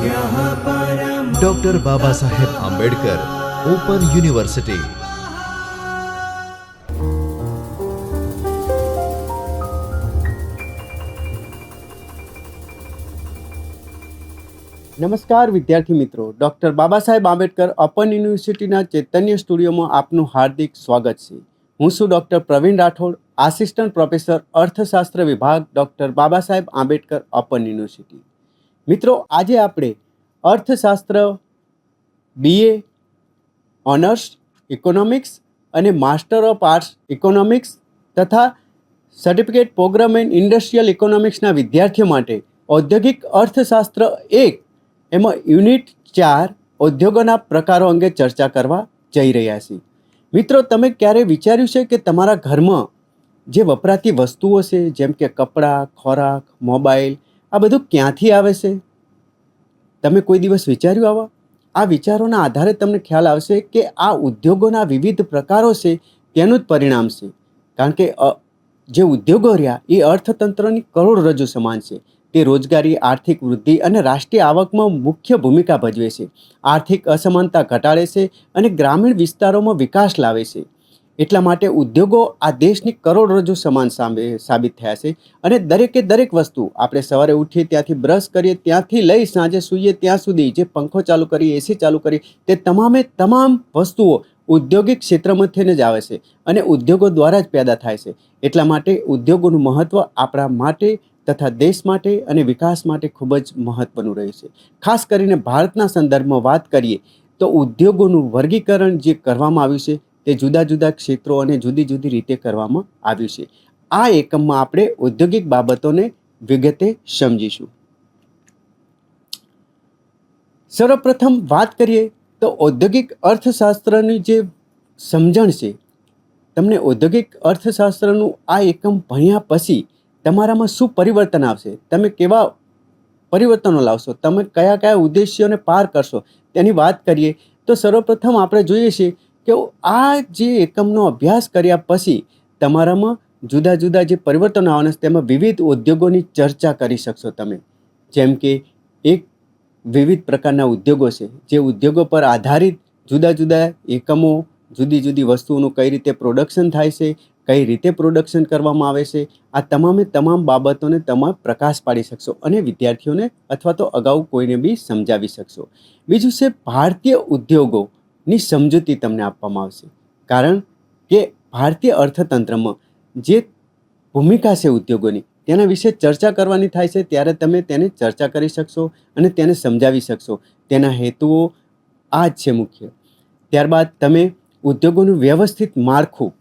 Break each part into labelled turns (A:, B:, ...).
A: Doctor Baba Saheb Ambedkar open university.
B: નમસ્કાર વિદ્યાર્થી મિત્રો, ડૉક્ટર બાબા સાહેબ આંબેડકર ઓપન યુનિવર્સિટીના ચૈતન્ય સ્ટુડિયોમાં આપનું હાર્દિક સ્વાગત છે। હું છું doctor Praveen Rathod, assistant professor અર્થશાસ્ત્ર વિભાગ, doctor Baba Saheb Ambedkar open university. મિત્રો, આજે આપણે અર્થશાસ્ત્ર BA ઓનર્સ ઇકોનોમિક્સ અને માસ્ટર ઓફ આર્ટ્સ ઇકોનોમિક્સ તથા સર્ટિફિકેટ પ્રોગ્રામ એન્ડ ઇન્ડસ્ટ્રીયલ ઇકોનોમિક્સના વિદ્યાર્થીઓ માટે ઔદ્યોગિક અર્થશાસ્ત્ર 1 એમાં યુનિટ 4 ઉદ્યોગોના પ્રકારો અંગે ચર્ચા કરવા જઈ રહ્યા છીએ। મિત્રો, તમે ક્યારે વિચાર્યું છે કે તમારા ઘરમાં જે વપરાતી વસ્તુઓ છે, જેમ કે કપડાં, ખોરાક, મોબાઈલ, આ બધું ક્યાંથી આવે છે? તમે કોઈ દિવસ વિચાર્યું આવા? આ વિચારોના આધારે તમને ખ્યાલ આવશે કે આ ઉદ્યોગોના વિવિધ પ્રકારો છે તેનું જ પરિણામ છે। કારણ કે જે ઉદ્યોગો રહ્યા એ અર્થતંત્રની કરોડરજ્જુ સમાન છે। તે રોજગારી, આર્થિક વૃદ્ધિ અને રાષ્ટ્રીય આવકમાં મુખ્ય ભૂમિકા ભજવે છે, આર્થિક અસમાનતા ઘટાડે છે અને ગ્રામીણ વિસ્તારોમાં વિકાસ લાવે છે। એટલા માટે ઉદ્યોગો આ દેશની કરોડરજ્જુ સમાન સાબિત થયા છે। અને દરેકે દરેક વસ્તુ, આપણે સવારે ઉઠીએ ત્યાંથી બ્રશ કરીએ ત્યાંથી લઈ સાંજે સૂઈએ ત્યાં સુધી, જે પંખો ચાલુ કરીએ, એસી ચાલુ કરીએ, તે તમામે તમામ વસ્તુઓ ઔદ્યોગિક ક્ષેત્રમાંથી જ આવે છે અને ઉદ્યોગો દ્વારા જ પેદા થાય છે। એટલા માટે ઉદ્યોગોનું મહત્ત્વ આપણા માટે તથા દેશ માટે અને વિકાસ માટે ખૂબ જ મહત્ત્વનું રહે છે। ખાસ કરીને ભારતના સંદર્ભમાં વાત કરીએ તો ઉદ્યોગોનું વર્ગીકરણ જે કરવામાં આવ્યું છે તે જુદા જુદા ક્ષેત્રો અને જુદી જુદી રીતે કરવામાં આવ્યું છે। આ એકમમાં આપણે ઔદ્યોગિક બાબતોને વિગતે સમજીશું। સર્વપ્રથમ વાત કરીએ તો ઔદ્યોગિક અર્થશાસ્ત્રની જે સમજણ છે, તમને ઔદ્યોગિક અર્થશાસ્ત્રનું આ એકમ ભણ્યા પછી તમારામાં શું પરિવર્તન આવશે, તમે કેવા પરિવર્તનો લાવશો, તમે કયા કયા ઉદ્દેશ્યોને પાર કરશો, તેની વાત કરીએ તો સર્વપ્રથમ આપણે જોઈએ છીએ કે આ જે એકમનો અભ્યાસ કર્યા પછી તમારામાં જુદા જુદા જે પરિવર્તનો આવવાના છે તેમાં વિવિધ ઉદ્યોગોની ચર્ચા કરી શકશો તમે। જેમ કે એક વિવિધ પ્રકારના ઉદ્યોગો છે, જે ઉદ્યોગો પર આધારિત જુદા જુદા એકમો, જુદી જુદી વસ્તુઓનું કઈ રીતે પ્રોડક્શન થાય છે, કઈ રીતે પ્રોડક્શન કરવામાં આવે છે, આ તમામે તમામ બાબતોને તમે પ્રકાશ પાડી શકશો અને વિદ્યાર્થીઓને અથવા તો અગાઉ કોઈને બી સમજાવી શકશો। બીજું છે ભારતીય ઉદ્યોગોની સમજૂતી તમને આપવામાં આવશે, કારણ કે ભારતીય અર્થતંત્રમાં જે ભૂમિકા છે ઉદ્યોગોની તેના વિશે ચર્ચા કરવાની થાય છે, ત્યારે તમે તેને ચર્ચા કરી શકશો અને તેને સમજાવી શકશો। તેના હેતુઓ આ જ છે મુખ્ય। ત્યારબાદ તમે ઉદ્યોગોનું વ્યવસ્થિત માળખું,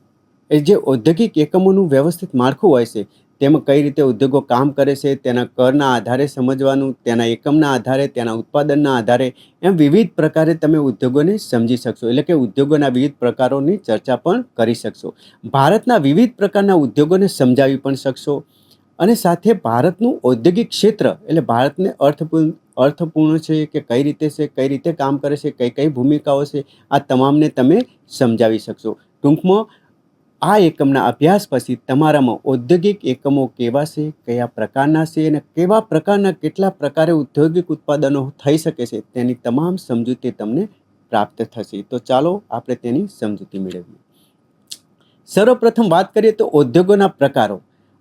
B: એ જે ઔદ્યોગિક એકમોનું વ્યવસ્થિત માળખું હોય છે તેમાં કઈ રીતે ઉદ્યોગો કામ કરે છે, તેના કરના આધારે સમજવાનું, તેના એકમના આધારે, તેના ઉત્પાદનના આધારે, એમ વિવિધ પ્રકારે તમે ઉદ્યોગોને સમજી શકશો, એટલે કે ઉદ્યોગોના વિવિધ પ્રકારોની ચર્ચા પણ કરી શકશો। ભારતના વિવિધ પ્રકારના ઉદ્યોગોને સમજાવી પણ શકશો અને સાથે ભારતનું ઔદ્યોગિક ક્ષેત્ર, એટલે ભારતને અર્થપૂર્ણ છે કે કઈ રીતે છે, કઈ રીતે કામ કરે છે, કઈ કઈ ભૂમિકાઓ છે, આ તમામને તમે સમજાવી શકશો। ટૂંકમાં આ એકમના અભ્યાસ પછી તમારામાં ઔદ્યોગિક એકમો કેવા છે, કયા પ્રકારના છે અને કેવા પ્રકારના કેટલા પ્રકારે ઔદ્યોગિક ઉત્પાદનો થઈ શકે છે તેની તમામ સમજૂતી તમને પ્રાપ્ત થશે। તો ચાલો આપણે તેની સમજૂતી મેળવીએ। સર્વપ્રથમ વાત કરીએ તો ઉદ્યોગોના પ્રકારો।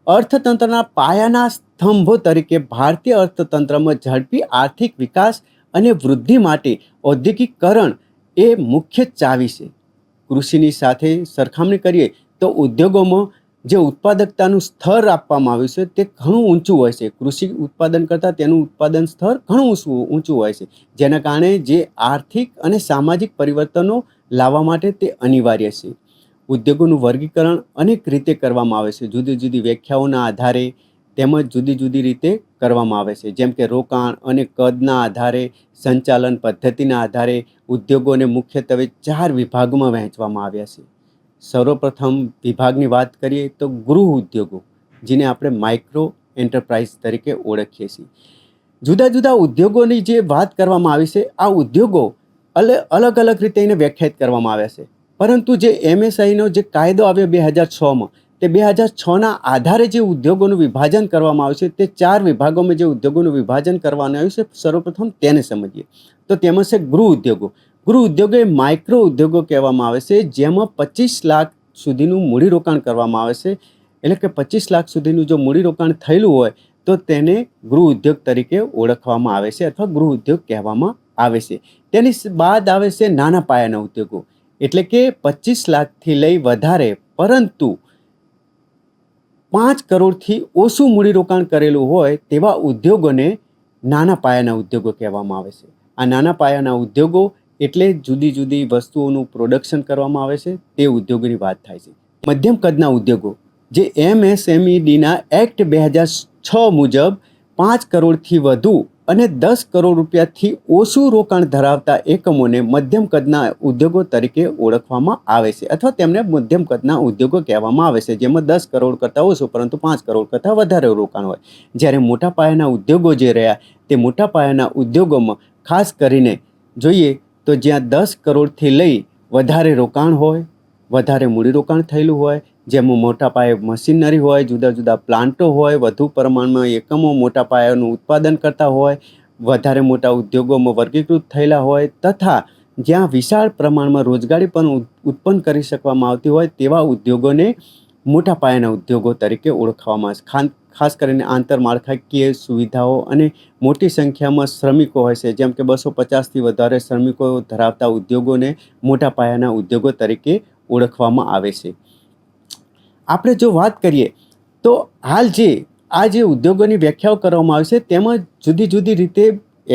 B: અર્થતંત્રના પાયાના સ્તંભો તરીકે ભારતીય અર્થતંત્રમાં ઝડપી આર્થિક વિકાસ અને વૃદ્ધિ માટે ઔદ્યોગિકરણ એ મુખ્ય ચાવી છે। કૃષિની સાથે સરખામણી કરીએ તો ઉદ્યોગોમાં જે ઉત્પાદકતાનું સ્તર આપવામાં આવ્યું છે તે ઘણું ઊંચું હોય છે। કૃષિ ઉત્પાદન કરતાં તેનું ઉત્પાદન સ્તર ઘણું ઊંચું હોય છે, જેના કારણે જે આર્થિક અને સામાજિક પરિવર્તનો લાવવા માટે તે અનિવાર્ય છે। ઉદ્યોગોનું વર્ગીકરણ અનેક રીતે કરવામાં આવે છે, જુદી જુદી વ્યાખ્યાઓના આધારે તેમજ જુદી જુદી રીતે કરવામાં આવે છે। જેમ કે રોકાણ અને કદના આધારે, સંચાલન પદ્ધતિના આધારે ઉદ્યોગોને મુખ્યત્વે 4 વિભાગમાં વહેંચવામાં આવ્યા છે। સર્વપ્રથમ વિભાગની વાત કરીએ તો ગૃહ ઉદ્યોગો, જેને આપણે માઇક્રો એન્ટરપ્રાઇઝ તરીકે ઓળખીએ છીએ। જુદા જુદા ઉદ્યોગોની જે વાત કરવામાં આવી છે, આ ઉદ્યોગો અલગ અલગ રીતે એને વ્યાખ્યાયિત કરવામાં આવ્યા છે, પરંતુ જે MSIનો જે કાયદો આવ્યો 2006માં, તે 2006ના આધારે જે ઉદ્યોગોનું વિભાજન કરવામાં આવ્યું છે તે 4 વિભાગોમાં જે ઉદ્યોગોનું વિભાજન કરવામાં આવ્યું છે સર્વપ્રથમ તેને સમજીએ. તો તેમાં છે ગૃહ ઉદ્યોગો. ગૃહ ઉદ્યોગો એ માઇક્રો ઉદ્યોગો કહેવામાં આવે છે, જેમાં 25 લાખ સુધીનું મૂડીરોકાણ કરવામાં આવે છે. એટલે કે 25 લાખ સુધીનું જો મૂડીરોકાણ થયેલું હોય તો તેને ગૃહ ઉદ્યોગ તરીકે ઓળખવામાં આવે છે અથવા ગૃહ ઉદ્યોગ કહેવામાં આવે છે. તેની બાદ આવે છે નાના પાયાના ઉદ્યોગો, એટલે કે 25 લાખથી લઈ વધારે પરંતુ 5 કરોડથી ઓછું મૂડીરોકાણ કરેલું હોય તેવા ઉદ્યોગોને નાના પાયાના ઉદ્યોગો કહેવામાં આવે છે. આ નાના પાયાના ઉદ્યોગો એટલે જુદી જુદી વસ્તુઓનું પ્રોડક્શન કરવામાં આવે છે તે ઉદ્યોગોની વાત થાય છે. મધ્યમ કદના ઉદ્યોગો જે MSMEDના એક્ટ 2006 મુજબ 5 કરોડથી વધુ અને 10 કરોડ રૂપિયાથી ઓછું રોકાણ ધરાવતા એકમોને મધ્યમ કદના ઉદ્યોગો તરીકે ઓળખવામાં આવે છે અથવા તેમને મધ્યમ કદના ઉદ્યોગો કહેવામાં આવે છે, જેમાં 10 કરોડ કરતાં ઓછું પરંતુ 5 કરોડ કરતાં વધારે રોકાણ હોય. જ્યારે મોટા પાયાના ઉદ્યોગો જે રહ્યા તે મોટા પાયાના ઉદ્યોગોમાં ખાસ કરીને જોઈએ તો જ્યાં 10 કરોડથી લઈ વધારે રોકાણ હોય, વધારે મૂડીરોકાણ થયેલું હોય, જેમાં મોટા પાયે મશીનરી હોય, જુદા જુદા પ્લાન્ટો હોય, વધુ પ્રમાણમાં એકમો મોટા પાયાનું ઉત્પાદન કરતા હોય, વધારે મોટા ઉદ્યોગોમાં વર્ગીકૃત થયેલા હોય તથા જ્યાં વિશાળ પ્રમાણમાં રોજગારી પણ ઉત્પન્ન કરી શકવામાં આવતી હોય તેવા ઉદ્યોગોને મોટા પાયાના ઉદ્યોગો તરીકે ઓળખવામાં આવે છે. ખાસ કરીને આંતરમાળખાકીય સુવિધાઓ અને મોટી સંખ્યામાં શ્રમિકો હોય છે, જેમ કે 250થી વધારે શ્રમિકો ધરાવતા ઉદ્યોગોને મોટા પાયાના ઉદ્યોગો તરીકે ઓળખવામાં આવે છે. આપણે જો વાત કરીએ તો હાલ આ જે ઉદ્યોગોની વ્યાખ્યાઓ કરવામાં આવે છે તેમાં જુદી જુદી રીતે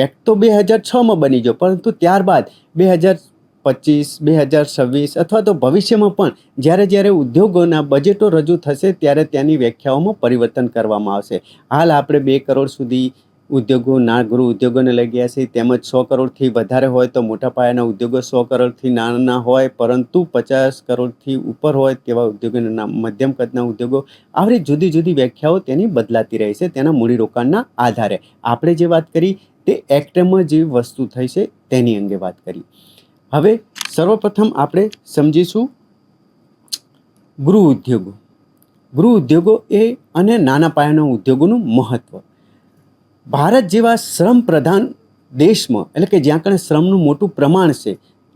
B: એક્ટ તો 2006માં બની ગયો, પરંતુ ત્યારબાદ 2025, 2026 અથવા તો ભવિષ્યમાં પણ જ્યારે ઉદ્યોગોના બજેટો રજૂ થશે ત્યારે તેની વ્યાખ્યાઓમાં પરિવર્તન કરવામાં આવશે. હાલ આપણે 2 કરોડ સુધી ઉદ્યોગો ગૃહ ઉદ્યોગોને લઈ ગયા છે, તેમજ 100 કરોડથી વધારે હોય તો મોટા પાયાના ઉદ્યોગો 100 કરોડથી નાના હોય પરંતુ 50 કરોડથી ઉપર હોય તેવા ઉદ્યોગોના મધ્યમ કદના ઉદ્યોગો. આવી જુદી જુદી વ્યાખ્યાઓ તેની બદલાતી રહી છે તેના મૂડીરોકાણના આધારે. આપણે જે વાત કરી તે એક્ટમાં જે વસ્તુ થઈ છે તેની અંગે વાત કરી. હવે સર્વપ્રથમ આપણે સમજીશું ગૃહ ઉદ્યોગો. ગૃહ ઉદ્યોગો એ અને નાના પાયાના ઉદ્યોગોનું મહત્વ. ભારત જેવા શ્રમ પ્રધાન દેશમાં, એટલે કે જ્યાં કણે શ્રમનું મોટું પ્રમાણ છે,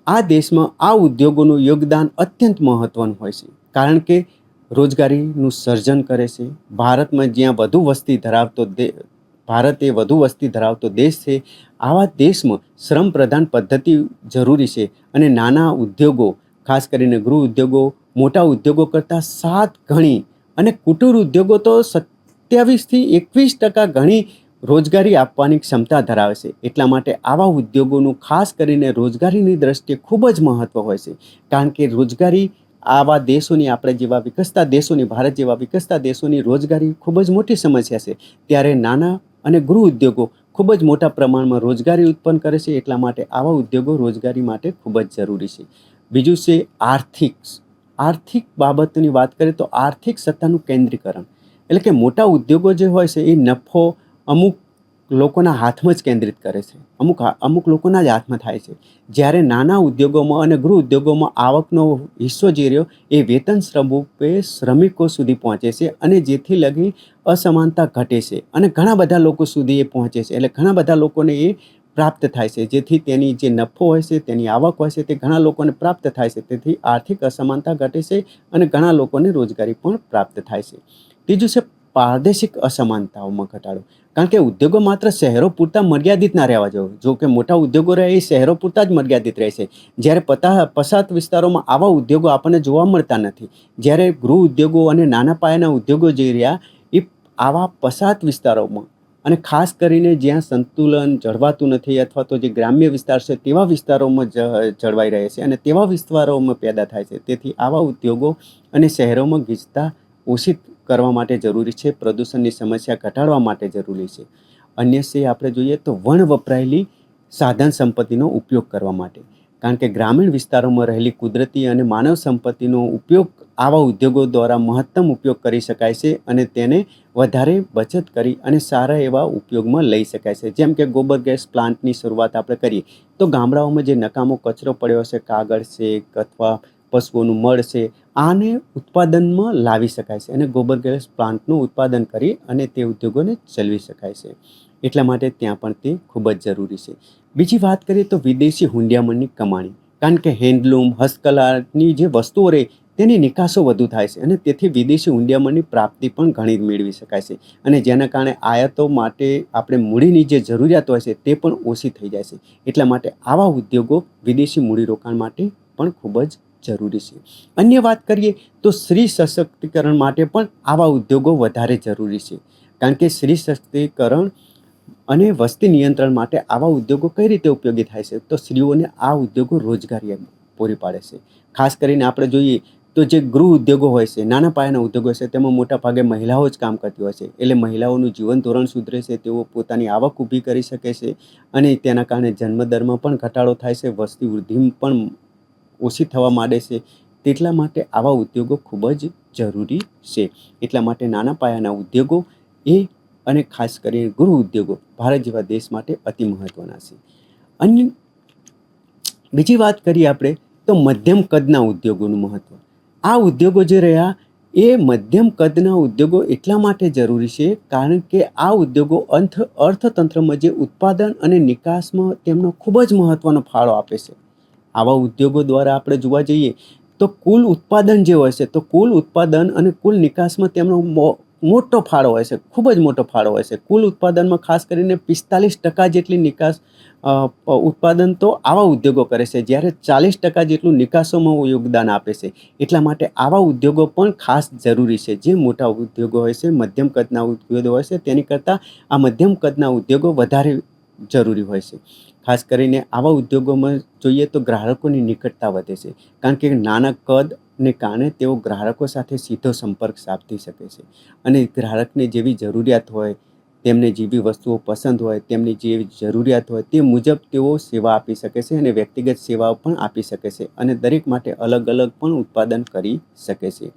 B: આ દેશમાં આ ઉદ્યોગોનું યોગદાન અત્યંત મહત્વનું હોય છે, કારણ કે રોજગારીનું સર્જન કરે છે. ભારતમાં જ્યાં ભારત એ વધુ વસ્તી ધરાવતો દેશ છે, આવા દેશમાં શ્રમ પ્રધાન પદ્ધતિ જરૂરી છે અને નાના ઉદ્યોગો, ખાસ કરીને ગૃહ ઉદ્યોગો મોટા ઉદ્યોગો કરતાં 7 ગણી અને કુટીર ઉદ્યોગો તો 27થી 21% ઘણી રોજગારી આપવાની ક્ષમતા ધરાવે છે. એટલા માટે આવા ઉદ્યોગોનું ખાસ કરીને રોજગારીની દ્રષ્ટિએ ખૂબ જ મહત્વ હોય છે, કારણ કે રોજગારી આવા દેશોની, આપણે જેવા વિકસતા દેશોની, ભારત જેવા વિકસતા દેશોની રોજગારી ખૂબ જ મોટી સમસ્યા છે. ત્યારે નાના અને ગૃહ ઉદ્યોગો ખૂબ જ મોટા પ્રમાણમાં રોજગારી ઉત્પન્ન કરે છે. એટલા માટે આવા ઉદ્યોગો રોજગારી માટે ખૂબ જ જરૂરી છે. બીજું છે આર્થિક બાબતની વાત કરીએ તો આર્થિક સત્તાનું કેન્દ્રીકરણ, એટલે કે મોટા ઉદ્યોગો જે હોય છે એ નફો અમુક લોકોના હાથમાં જ કેન્દ્રિત કરે છે, અમુક લોકોના જ હાથમાં થાય છે. જ્યારે નાના ઉદ્યોગોમાં અને ગૃહ ઉદ્યોગોમાં આવકનો હિસ્સો જે રહ્યો એ વેતન સ્વરૂપે શ્રમિકો સુધી પહોંચે છે અને જેથી લગી અસમાનતા ઘટે છે અને ઘણા બધા લોકો સુધી એ પહોંચે છે, એટલે ઘણા બધા લોકોને એ પ્રાપ્ત થાય છે, જેથી તેની જે નફો હોય છે, તેની આવક હોય છે તે ઘણા લોકોને પ્રાપ્ત થાય છે. તેથી આર્થિક અસમાનતા ઘટે છે અને ઘણા લોકોને રોજગારી પણ પ્રાપ્ત થાય છે. ત્રીજું છે પ્રાદેશિક અસમાનતાઓમાં ઘટાડો, કારણ કે ઉદ્યોગો માત્ર શહેરો પૂરતા મર્યાદિત ના રહેવા જોઈએ. જો કે મોટા ઉદ્યોગો રહે એ શહેરો પૂરતા જ મર્યાદિત રહે છે, જ્યારે પછાત વિસ્તારોમાં આવા ઉદ્યોગો આપણને જોવા મળતા નથી. જ્યારે ગૃહ ઉદ્યોગો અને નાના પાયાના ઉદ્યોગો જે રહ્યા એ આવા પછાત વિસ્તારોમાં અને ખાસ કરીને જ્યાં સંતુલન જળવાતું નથી અથવા તો જે ગ્રામ્ય વિસ્તાર છે તેવા વિસ્તારોમાં જળવાઈ રહે છે અને તેવા વિસ્તારોમાં પેદા થાય છે. તેથી આવા ઉદ્યોગો અને શહેરોમાં ગીચતા ઓછી કરવા માટે જરૂરી છે, પ્રદૂષણની સમસ્યા ઘટાડવા માટે જરૂરી છે. અન્ય છે આપણે જોઈએ તો વણ વપરાયેલી સાધન સંપત્તિનો ઉપયોગ કરવા માટે, કારણ કે ગ્રામીણ વિસ્તારોમાં રહેલી કુદરતી અને માનવ સંપત્તિનો ઉપયોગ આવા ઉદ્યોગો દ્વારા મહત્તમ ઉપયોગ કરી શકાય છે અને તેને વધારે બચત કરી અને સારા એવા ઉપયોગમાં લઈ શકાય છે. જેમ કે ગોબર ગેસ પ્લાન્ટની શરૂઆત આપણે કરીએ તો ગામડાઓમાં જે નકામો કચરો પડ્યો છે, કાગળ છે અથવા પશુઓનું મળ છે, આને ઉત્પાદનમાં લાવી શકાય છે અને ગોબર ગેસ પ્લાન્ટનું ઉત્પાદન કરી અને તે ઉદ્યોગોને ચલાવી શકાય છે. એટલા માટે ત્યાં પણ તે ખૂબ જ જરૂરી છે. બીજી વાત કરીએ તો વિદેશી હુંડિયામણની કમાણી, કારણ કે હેન્ડલૂમ, હસ્તકલાની જે વસ્તુઓ રહે તેની નિકાસો વધુ થાય છે અને તેથી વિદેશી હુંડિયામણની પ્રાપ્તિ પણ ઘણી મેળવી શકાય છે અને જેના કારણે આયાતો માટે આપણે મૂડીની જે જરૂરિયાત હોય છે તે પણ ઓછી થઈ જાય છે. એટલા માટે આવા ઉદ્યોગો વિદેશી મૂડીરોકાણ માટે પણ ખૂબ જ જરૂરી છે. અન્ય વાત કરીએ તો સ્ત્રી સશક્તિકરણ માટે પણ આવા ઉદ્યોગો વધારે જરૂરી છે, કારણ કે સ્ત્રી સશક્તિકરણ અને વસ્તી નિયંત્રણ માટે આવા ઉદ્યોગો કઈ રીતે ઉપયોગી થાય છે? તો સ્ત્રીઓને આ ઉદ્યોગો રોજગારી પૂરી પાડે છે. ખાસ કરીને આપણે જોઈએ તો જે ગૃહ ઉદ્યોગો હોય છે, નાના પાયાના ઉદ્યોગો હોય છે, તેમાં મોટા ભાગે મહિલાઓ જ કામ કરતી હોય છે. એટલે મહિલાઓનું જીવન ધોરણ સુધરે છે, તેઓ પોતાની આવક ઊભી કરી શકે છે અને તેના કારણે જન્મદરમાં પણ ઘટાડો થાય છે, વસ્તી વૃદ્ધિ પણ ઓછી થવા માંડે છે. તેટલા માટે આવા ઉદ્યોગો ખૂબ જ જરૂરી છે. એટલા માટે નાના પાયાના ઉદ્યોગો અને ખાસ કરીને ગૃહ ઉદ્યોગો ભારત જેવા દેશ માટે અતિ મહત્વના છે. અને બીજી વાત કરીએ આપણે તો મધ્યમ કદના ઉદ્યોગોનું મહત્વ. આ ઉદ્યોગો જે રહ્યા એ મધ્યમ કદના ઉદ્યોગો એટલા માટે જરૂરી છે કારણ કે આ ઉદ્યોગો અર્થતંત્રમાં જે ઉત્પાદન અને નિકાસમાં તેમનો ખૂબ જ મહત્વનો ફાળો આપે છે. આવા ઉદ્યોગો દ્વારા આપણે જોવા જઈએ તો કુલ ઉત્પાદન જે હોય છે, તો કુલ ઉત્પાદન અને કુલ નિકાસમાં તેમનો મોટો ફાળો હોય છે, ખૂબ જ મોટો ફાળો હોય છે. કુલ ઉત્પાદનમાં ખાસ કરીને 45% જેટલી નિકાસ ઉત્પાદન તો આવા ઉદ્યોગો કરે છે, જ્યારે 40% જેટલું નિકાસોમાં યોગદાન આપે છે. એટલા માટે આવા ઉદ્યોગો પણ ખાસ જરૂરી છે. જે મોટા ઉદ્યોગો હોય છે, મધ્યમ કદના ઉદ્યોગો હોય છે, તેની કરતાં આ મધ્યમ કદના ઉદ્યોગો વધારે જરૂરી હોય છે. ખાસ કરીને આવા ઉદ્યોગોમાં જોઈએ તો ગ્રાહકોની નિકટતા વધે છે, કારણ કે નાના કદને કારણે તેઓ ગ્રાહકો સાથે સીધો સંપર્ક સાધી શકે છે અને ગ્રાહકને જેવી જરૂરિયાત હોય, તેમને જેવી વસ્તુઓ પસંદ હોય, તેમની જેવી જરૂરિયાત હોય તે મુજબ તેઓ સેવા આપી શકે છે અને વ્યક્તિગત સેવાઓ પણ આપી શકે છે અને દરેક માટે અલગ અલગ પણ ઉત્પાદન કરી શકે છે.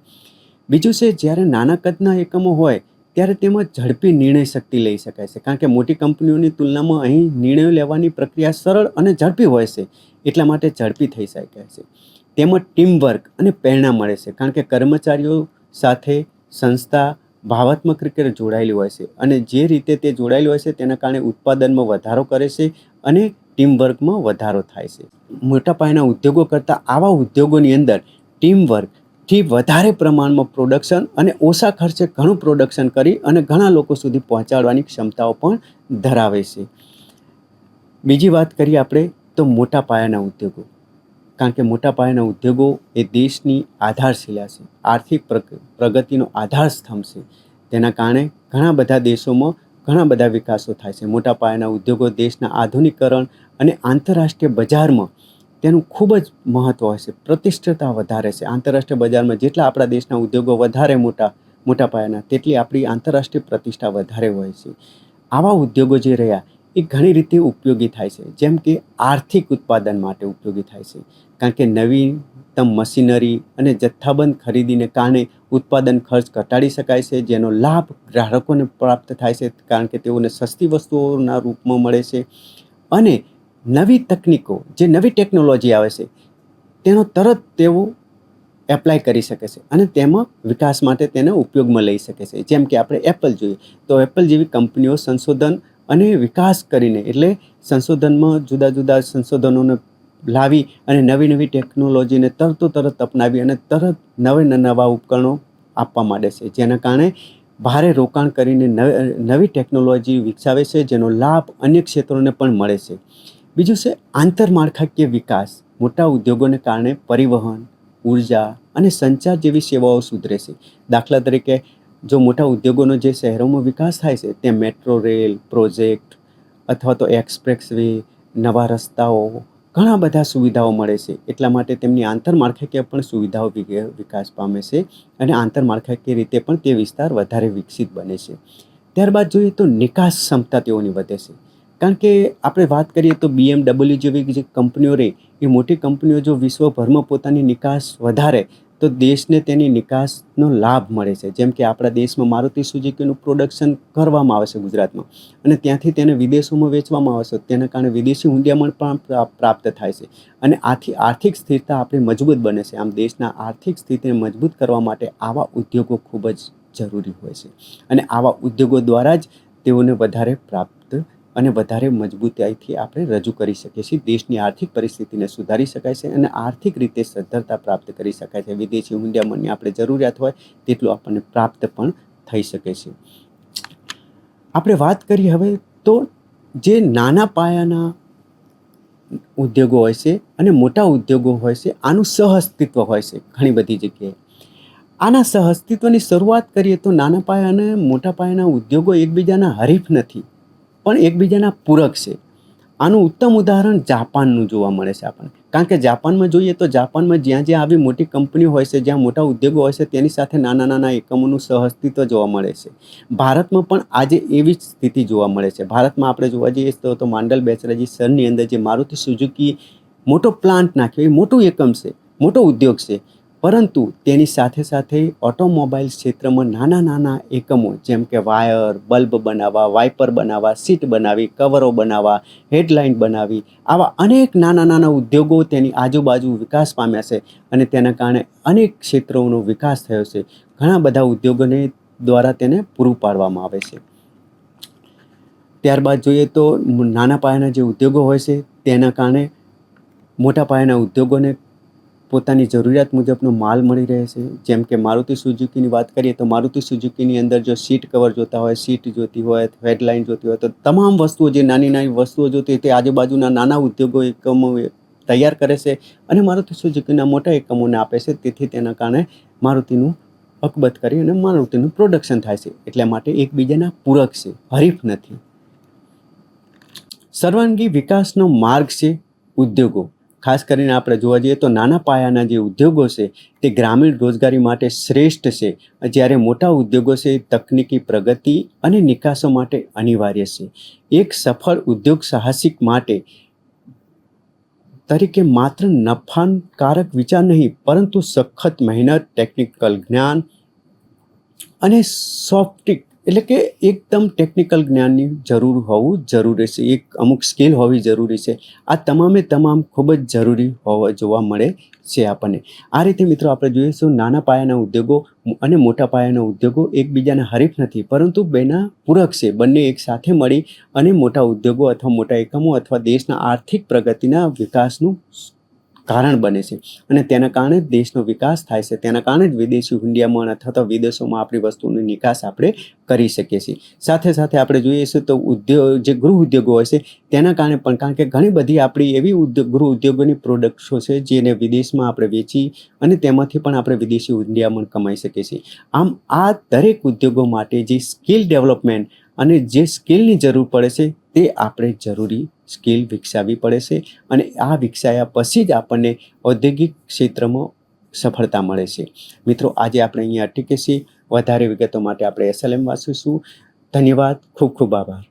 B: બીજું છે, જ્યારે નાના કદના એકમો હોય ત્યારે તેમાં ઝડપી નિર્ણય શક્તિ લઈ શકાય છે, કારણ કે મોટી કંપનીઓની તુલનામાં અહીં નિર્ણયો લેવાની પ્રક્રિયા સરળ અને ઝડપી હોય છે. એટલા માટે ઝડપી થઈ શકે છે. તેમાં ટીમવર્ક અને પ્રેરણા મળે છે, કારણ કે કર્મચારીઓ સાથે સંસ્થા ભાવાત્મક રીતે જોડાયેલી હોય છે અને જે રીતે તે જોડાયેલી હોય છે તેના કારણે ઉત્પાદનમાં વધારો કરે છે અને ટીમવર્કમાં વધારો થાય છે. મોટા પાયાના ઉદ્યોગો કરતાં આવા ઉદ્યોગોની અંદર ટીમવર્કથી વધારે પ્રમાણમાં પ્રોડક્શન અને ઓછા ખર્ચે ઘણું પ્રોડક્શન કરી અને ઘણા લોકો સુધી પહોંચાડવાની ક્ષમતાઓ પણ ધરાવે છે. બીજી વાત કરીએ આપણે તો મોટા પાયાના ઉદ્યોગો, કારણ કે મોટા પાયાના ઉદ્યોગો એ દેશની આધારશિલા છે, આર્થિક પ્રગતિનો આધાર સ્તંભ છે. તેના કારણે ઘણા બધા દેશોમાં ઘણા બધા વિકાસો થાય છે. મોટા પાયાના ઉદ્યોગો દેશના આધુનિકરણ અને આંતરરાષ્ટ્રીય બજારમાં તેનું ખૂબ જ મહત્ત્વ હોય છે, પ્રતિષ્ઠતા વધારે છે. આંતરરાષ્ટ્રીય બજારમાં જેટલા આપણા દેશના ઉદ્યોગો વધારે મોટા પાયાના, તેટલી આપણી આંતરરાષ્ટ્રીય પ્રતિષ્ઠા વધારે હોય છે. આવા ઉદ્યોગો જે રહ્યા એ ઘણી રીતે ઉપયોગી થાય છે, જેમ કે આર્થિક ઉત્પાદન માટે ઉપયોગી થાય છે, કારણ કે નવીનતમ મશીનરી અને જથ્થાબંધ ખરીદીને કારણે ઉત્પાદન ખર્ચ ઘટાડી શકાય છે, જેનો લાભ ગ્રાહકોને પ્રાપ્ત થાય છે, કારણ કે તેઓને સસ્તી વસ્તુઓના રૂપમાં મળે છે અને નવી તકનીકો, જે નવી ટેકનોલોજી આવે છે તેનો તરત તેઓ એપ્લાય કરી શકે છે અને તેમાં વિકાસ માટે તેને ઉપયોગમાં લઈ શકે છે. જેમ કે આપણે એપલ જોઈએ તો એપલ જેવી કંપનીઓ સંશોધન અને વિકાસ કરીને, એટલે સંશોધનમાં જુદા જુદા સંશોધનોને લાવી અને નવી નવી ટેકનોલોજીને તરત અપનાવી અને તરત નવા ઉપકરણો આપવા માંડે છે, જેના કારણે ભારે રોકાણ કરીને નવી ટેકનોલોજી વિકસાવે છે, જેનો લાભ અન્ય ક્ષેત્રોને પણ મળે છે. બીજું છે આંતરમાળખાકીય વિકાસ. મોટા ઉદ્યોગોને કારણે પરિવહન, ઉર્જા અને સંચાર જેવી સેવાઓ સુધરે છે. દાખલા તરીકે જો મોટા ઉદ્યોગોનો જે શહેરોમાં વિકાસ થાય છે ત્યાં મેટ્રો રેલ પ્રોજેક્ટ અથવા તો એક્સપ્રેસ વે, નવા રસ્તાઓ, ઘણા બધા સુવિધાઓ મળે છે. એટલા માટે તેમની આંતરમાળખાકીય પણ સુવિધાઓ વિકાસ પામે છે અને આંતરમાળખાકીય રીતે પણ તે વિસ્તાર વધારે વિકસિત બને છે. ત્યારબાદ જોઈએ તો નિકાસ ક્ષમતા તેઓની વધે છે, કારણ કે આપણે વાત કરીએ તો BMW જેવી જે કંપનીઓ રહી એ મોટી કંપનીઓ જો વિશ્વભરમાં પોતાની નિકાસ વધારે તો દેશને તેની નિકાસનો લાભ મળે છે. જેમ કે આપણા દેશમાં મારુતિ સુઝુકીનું પ્રોડક્શન કરવામાં આવે છે ગુજરાતમાં, અને ત્યાંથી તેને વિદેશોમાં વેચવામાં આવે છે. તેના કારણે વિદેશી હુંડિયામણ પણ પ્રાપ્ત થાય છે, અને આથી આર્થિક સ્થિરતા આપણી મજબૂત બને છે. આમ દેશના આર્થિક સ્થિતિને મજબૂત કરવા માટે આવા ઉદ્યોગો ખૂબ જ જરૂરી હોય છે, અને આવા ઉદ્યોગો દ્વારા જ તેઓને વધારે પ્રાપ્ત અને વધારે મજબૂતાઈથી આપણે રજૂ કરી શકીએ છીએ. દેશની આર્થિક પરિસ્થિતિને સુધારી શકાય છે અને આર્થિક રીતે સદ્ધરતા પ્રાપ્ત કરી શકાય છે. વિદેશી હુંડિયામણની આપણે જરૂરિયાત હોય તેટલું આપણને પ્રાપ્ત પણ થઈ શકે છે. આપણે વાત કરીએ હવે તો જે નાના પાયાના ઉદ્યોગો હોય છે અને મોટા ઉદ્યોગો હોય છે, આનું સહઅસ્તિત્વ હોય છે ઘણી બધી જગ્યાએ. આના સહઅસ્તિત્વની શરૂઆત કરીએ તો નાના પાયા અને મોટા પાયાના ઉદ્યોગો એકબીજાના હરીફ નથી, પણ એકબીજાના પૂરક છે. આનું ઉત્તમ ઉદાહરણ જાપાનનું જોવા મળે છે આપણને. કારણ કે જાપાનમાં જોઈએ તો જાપાનમાં જ્યાં જ્યાં આવી મોટી કંપનીઓ હોય છે, જ્યાં મોટા ઉદ્યોગો હોય છે, તેની સાથે નાના નાના એકમોનું સહઅસ્તિત્વ જોવા મળે છે. ભારતમાં પણ આજે એવી જ સ્થિતિ જોવા મળે છે. ભારતમાં આપણે જોવા જઈએ તો માંડલ બેચરાજી શહેરની અંદર જે મારુતિ સુઝુકી મોટો પ્લાન્ટ નાખ્યો, એ મોટું એકમ છે, મોટો ઉદ્યોગ છે. પરંતુ તેની સાથે સાથે ઓટોમોબાઈલ ક્ષેત્રમાં નાના નાના એકમો, જેમ કે વાયર, બલ્બ બનાવવા, વાઇપર બનાવવા, સીટ બનાવી, કવરો બનાવવા, હેડલાઇન બનાવી, આવા અનેક નાના નાના ઉદ્યોગો તેની આજુબાજુ વિકાસ પામ્યા છે, અને તેના કારણે અનેક ક્ષેત્રોનો વિકાસ થયો છે. ઘણા બધા ઉદ્યોગોને દ્વારા તેને પૂરું પાડવામાં આવે છે. ત્યારબાદ જોઈએ તો નાના પાયાના જે ઉદ્યોગો હોય છે તેના કારણે મોટા પાયાના ઉદ્યોગોને પોતાની જરૂરિયાત મુજબનો માલ મળી રહે છે. જેમ કે મારુતિ સુઝુકીની વાત કરીએ તો મારુતિ સુઝુકીની અંદર જો સીટ કવર જોતા હોય, સીટ જોતી હોય, હેડલાઇન જોતી હોય, તો તમામ વસ્તુઓ, જે નાની નાની વસ્તુઓ જોતી હોય તે આજુબાજુના નાના ઉદ્યોગો એકમો તૈયાર કરે છે અને મારુતિ સુઝુકીના મોટા એકમોને આપે છે. તેથી તેના કારણે મારુતિનું અકબત કરી અને મારુતિનું પ્રોડક્શન થાય છે. એટલા માટે એકબીજાના પૂરક છે, હરીફ નથી. સર્વાંગી વિકાસનો માર્ગ છે ઉદ્યોગો. ખાસ કરીને આપણે જોવા જઈએ તો નાના પાયાના જે ઉદ્યોગો છે તે ગ્રામીણ રોજગારી માટે શ્રેષ્ઠ છે, જ્યારે મોટા ઉદ્યોગો છે તકનીકી પ્રગતિ અને નિકાસો માટે અનિવાર્ય છે. એક સફળ ઉદ્યોગ સાહસિક માટે તરીકે માત્ર નફાકારક વિચાર નહીં, પરંતુ સખત મહેનત, ટેકનિકલ જ્ઞાન અને સોફ્ટ, એટલે કે એકદમ ટેકનિકલ જ્ઞાનની જરૂર હોવું જરૂરી છે. એક અમુક સ્કિલ હોવી જરૂરી છે. આ તમામે તમામ ખૂબ જ જરૂરી જોવા મળે છે આપણને. આ રીતે મિત્રો આપણે જોઈશું નાના પાયાના ઉદ્યોગો અને મોટા પાયાના ઉદ્યોગો એકબીજાના હરીફ નથી, પરંતુ બેના પૂરક છે. બંને એક સાથે મળી અને મોટા ઉદ્યોગો અથવા મોટા એકમો અથવા દેશના આર્થિક પ્રગતિના વિકાસનું કારણ બને છે, અને તેના કારણે દેશનો વિકાસ થાય છે. તેના કારણે જ વિદેશી હુંડિયામણ અથવા તો વિદેશોમાં આપણી વસ્તુની નિકાસ આપણે કરી શકીએ છીએ. સાથે સાથે આપણે જોઈએ છીએ તો જે ગૃહ ઉદ્યોગો હોય છે તેના કારણે પણ, કારણ કે ઘણી બધી આપણી એવી ગૃહ ઉદ્યોગોની પ્રોડક્ટ્સો છે જેને વિદેશમાં આપણે વેચી અને તેમાંથી પણ આપણે વિદેશી હુંડિયામણ કમાઈ શકીએ છીએ. આમ આ દરેક ઉદ્યોગો માટે જે સ્કિલ ડેવલપમેન્ટ અને જે સ્કિલની જરૂર પડે છે તે આપણે જરૂરી સ્કિલ વિકસાવવી પડે છે, અને આ વિકસાયા પછી જ આપણને ઔદ્યોગિક ક્ષેત્રમાં સફળતા મળે છે. મિત્રો, આજે આપણે અહીંયા અટકીએ છીએ. વધારે વિગતો માટે આપણે SLM વાંચીશું. ધન્યવાદ, ખૂબ ખૂબ આભાર.